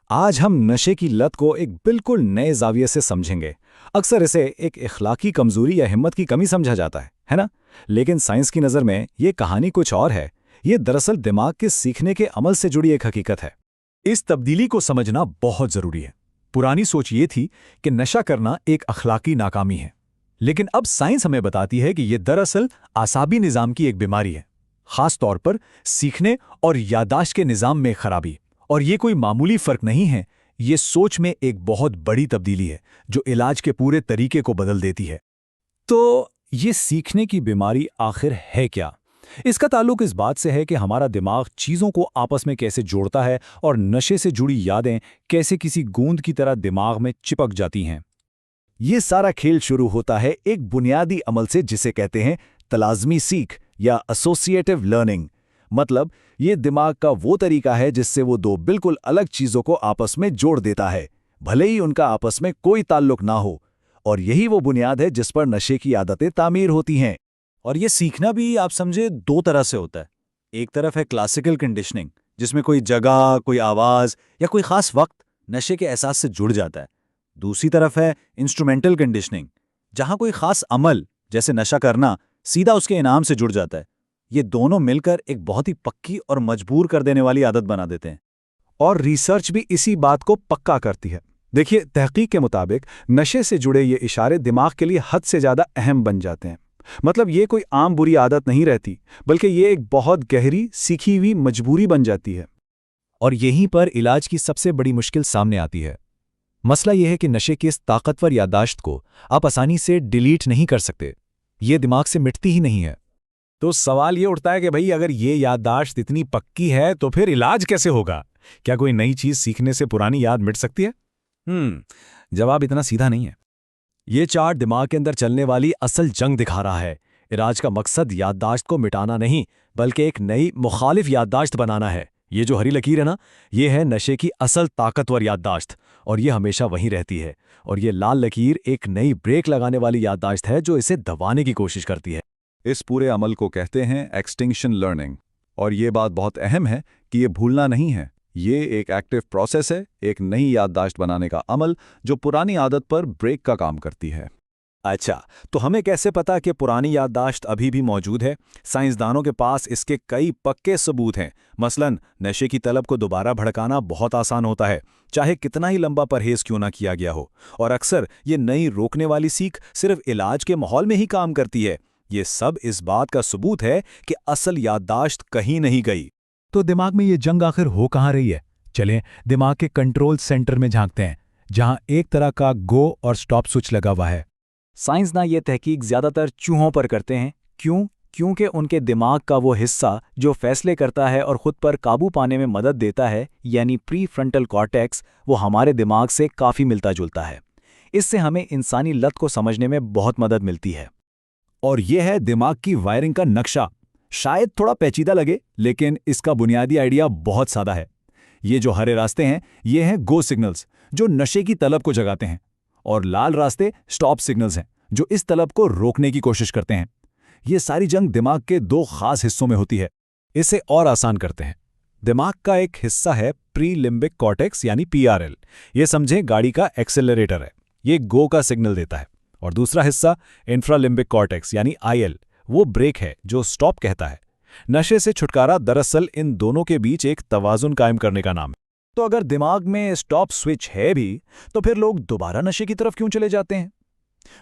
आज हम नशे की लत को एक बिल्कुल नए जाविये से समझेंगे। अक्सर इसे एक इखलाकी कमजोरी या हिम्मत की कमी समझा जाता है ना? लेकिन साइंस की नज़र में ये कहानी कुछ और है। ये दरअसल दिमाग के सीखने के अमल से जुड़ी एक हकीकत है। इस तब्दीली को समझना बहुत जरूरी है। पुरानी सोच ये थी कि नशा करना एक अखलाकी नाकामी है, लेकिन अब साइंस हमें बताती है कि यह दरअसल आसाबी निज़ाम की एक बीमारी है, खास तौर पर सीखने और याददाश्त के निज़ाम में खराबी। और ये कोई मामूली फर्क नहीं है, ये सोच में एक बहुत बड़ी तब्दीली है जो इलाज के पूरे तरीके को बदल देती है। तो ये सीखने की बीमारी आखिर है क्या? इसका ताल्लुक इस बात से है कि हमारा दिमाग चीज़ों को आपस में कैसे जोड़ता है और नशे से जुड़ी यादें कैसे किसी गूंद की तरह दिमाग में चिपक जाती हैं। ये सारा खेल शुरू होता है एक बुनियादी अमल से जिसे कहते हैं तलाज़मी सीख या एसोसिएटिव लर्निंग। मतलब ये दिमाग का वो तरीका है जिससे वो दो बिल्कुल अलग चीज़ों को आपस में जोड़ देता है, भले ही उनका आपस में कोई ताल्लुक ना हो। और यही वो बुनियाद है जिस पर नशे की आदतें तामीर होती हैं। और ये सीखना भी आप समझे दो तरह से होता है। एक तरफ है क्लासिकल कंडीशनिंग, जिसमें कोई जगह, कोई आवाज़ या कोई ख़ास वक्त नशे के एहसास से जुड़ जाता है। दूसरी तरफ है इंस्ट्रूमेंटल कंडीशनिंग, जहाँ कोई ख़ास अमल जैसे नशा करना सीधा उसके इनाम से जुड़ जाता है। ये दोनों मिलकर एक बहुत ही पक्की और मजबूर कर देने वाली आदत बना देते हैं। और रिसर्च भी इसी बात को पक्का करती है। देखिए, तहकीक के मुताबिक नशे से जुड़े ये इशारे दिमाग के लिए हद से ज़्यादा अहम बन जाते हैं। मतलब ये कोई आम बुरी आदत नहीं रहती, बल्कि ये एक बहुत गहरी सीखी हुई मजबूरी बन जाती है। और यहीं पर इलाज की सबसे बड़ी मुश्किल सामने आती है। मसला यह है कि नशे की इस ताकतवर याददाश्त को आप आसानी से डिलीट नहीं कर सकते। ये दिमाग से मिटती ही नहीं है। तो सवाल ये उठता है कि भाई, अगर ये याददाश्त इतनी पक्की है तो फिर इलाज कैसे होगा? क्या कोई नई चीज सीखने से पुरानी याद मिट सकती है? जवाब इतना सीधा नहीं है। ये चार्ट दिमाग के अंदर चलने वाली असल जंग दिखा रहा है। इलाज का मकसद याददाश्त को मिटाना नहीं, बल्कि एक नई मुखालिफ याददाश्त बनाना है। ये जो हरी लकीर है ना, ये है नशे की असल ताकतवर याददाश्त, और ये हमेशा वहीं रहती है। और ये लाल लकीर एक नई ब्रेक लगाने वाली याददाश्त है जो इसे दबाने की कोशिश करती है। इस पूरे अमल को कहते हैं एक्सटिंक्शन लर्निंग। और ये बात बहुत अहम है कि ये भूलना नहीं है। ये एक एक्टिव प्रोसेस है, एक नई याददाश्त बनाने का अमल जो पुरानी आदत पर ब्रेक का काम करती है। अच्छा, तो हमें कैसे पता कि पुरानी याददाश्त अभी भी मौजूद है? साइंसदानों के पास इसके कई पक्के सबूत हैं। मसलन नशे की तलब को दोबारा भड़काना बहुत आसान होता है, चाहे कितना ही लंबा परहेज क्यों ना किया गया हो। और अक्सर ये नई रोकने वाली सीख सिर्फ इलाज के माहौल में ही काम करती है। ये सब इस बात का सबूत है कि असल याददाश्त कहीं नहीं गई। तो दिमाग में ये जंग आखिर हो कहाँ रही है? चलें दिमाग के कंट्रोल सेंटर में झांकते हैं, जहां एक तरह का गो और स्टॉप स्विच लगा हुआ है। साइंसदान ये तहकीक ज़्यादातर चूहों पर करते हैं। क्योंकि उनके दिमाग का वो हिस्सा जो फैसले करता है और खुद पर काबू पाने में मदद देता है, यानी प्री फ्रंटल कॉर्टेक्स, वो हमारे दिमाग से काफ़ी मिलता जुलता है। इससे हमें इंसानी लत को समझने में बहुत मदद मिलती है। और यह है दिमाग की वायरिंग का नक्शा। शायद थोड़ा पेचीदा लगे, लेकिन इसका बुनियादी आइडिया बहुत सादा है। ये जो हरे रास्ते हैं, ये हैं गो सिग्नल्स जो नशे की तलब को जगाते हैं, और लाल रास्ते स्टॉप सिग्नल्स हैं जो इस तलब को रोकने की कोशिश करते हैं। ये सारी जंग दिमाग के दो खास हिस्सों में होती है। इसे और आसान करते हैं। दिमाग का एक हिस्सा है प्री लिम्बिक कॉर्टेक्स यानी PRL। ये समझें गाड़ी का एक्सेलरेटर है, ये गो का सिग्नल देता है। और दूसरा हिस्सा इंफ्रालिम्बिक कॉर्टेक्स यानी IL, वो ब्रेक है जो स्टॉप कहता है। नशे से छुटकारा दरअसल इन दोनों के बीच एक तवाजुन कायम करने का नाम है। तो अगर दिमाग में स्टॉप स्विच है भी, तो फिर लोग दोबारा नशे की तरफ क्यों चले जाते हैं?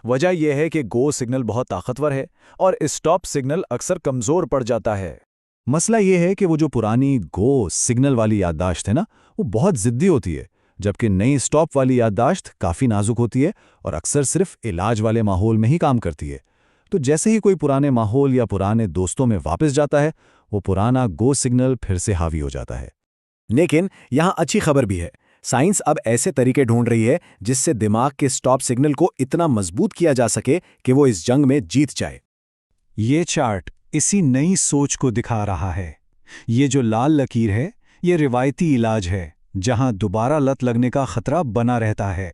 वजह यह है कि गो सिग्नल बहुत ताकतवर है और स्टॉप सिग्नल अक्सर कमज़ोर पड़ जाता है। मसला यह है कि वो जो पुरानी गो सिग्नल वाली याददाश्त है ना, वो बहुत ज़िद्दी होती है, जबकि नई स्टॉप वाली याददाश्त काफ़ी नाजुक होती है और अक्सर सिर्फ इलाज वाले माहौल में ही काम करती है। तो जैसे ही कोई पुराने माहौल या पुराने दोस्तों में वापस जाता है, वो पुराना गो सिग्नल फिर से हावी हो जाता है। लेकिन यहाँ अच्छी खबर भी है। साइंस अब ऐसे तरीके ढूंढ रही है जिससे दिमाग के स्टॉप सिग्नल को इतना मजबूत किया जा सके कि वो इस जंग में जीत जाए। ये चार्ट इसी नई सोच को दिखा रहा है। ये जो लाल लकीर है, ये रिवायती इलाज है जहां दोबारा लत लगने का खतरा बना रहता है।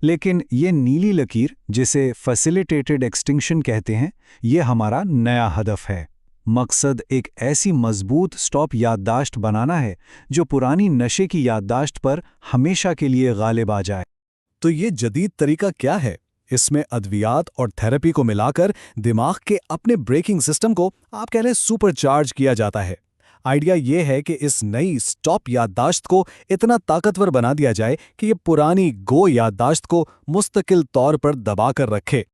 लेकिन ये नीली लकीर, जिसे फैसिलिटेटेड एक्सटिंक्शन कहते हैं, ये हमारा नया हदफ है। मकसद एक ऐसी मजबूत स्टॉप याददाश्त बनाना है जो पुरानी नशे की याददाश्त पर हमेशा के लिए गालिब आ जाए। तो ये जदीद तरीका क्या है? इसमें अद्वियात और थेरेपी को मिलाकर दिमाग के अपने ब्रेकिंग सिस्टम को आप कह लें सुपरचार्ज किया जाता है। आइडिया ये है कि इस नई स्टॉप याददाश्त को इतना ताकतवर बना दिया जाए कि ये पुरानी गो याददाश्त को मुस्तकिल तौर पर दबाकर रखे।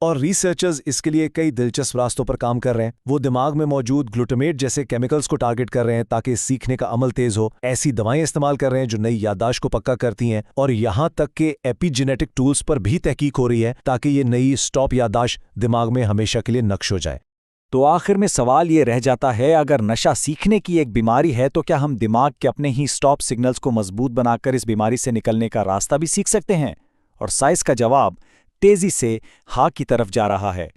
और रिसर्चर्स इसके लिए कई दिलचस्प रास्तों पर काम कर रहे हैं। वो दिमाग में मौजूद ग्लूटामेट जैसे केमिकल्स को टारगेट कर रहे हैं ताकि सीखने का अमल तेज हो। ऐसी दवाएं इस्तेमाल कर रहे हैं जो नई याददाश्त को पक्का करती हैं, और यहां तक कि एपिजेनेटिक टूल्स पर भी तहकीक हो रही है ताकि ये नई स्टॉप याददाश्त दिमाग में हमेशा के लिए नक्श हो जाए। तो आखिर में सवाल ये रह जाता है, अगर नशा सीखने की एक बीमारी है तो क्या हम दिमाग के अपने ही स्टॉप सिग्नल्स को मजबूत बनाकर इस बीमारी से निकलने का रास्ता भी सीख सकते हैं? और साइंस का जवाब तेजी से हाँ की तरफ जा रहा है।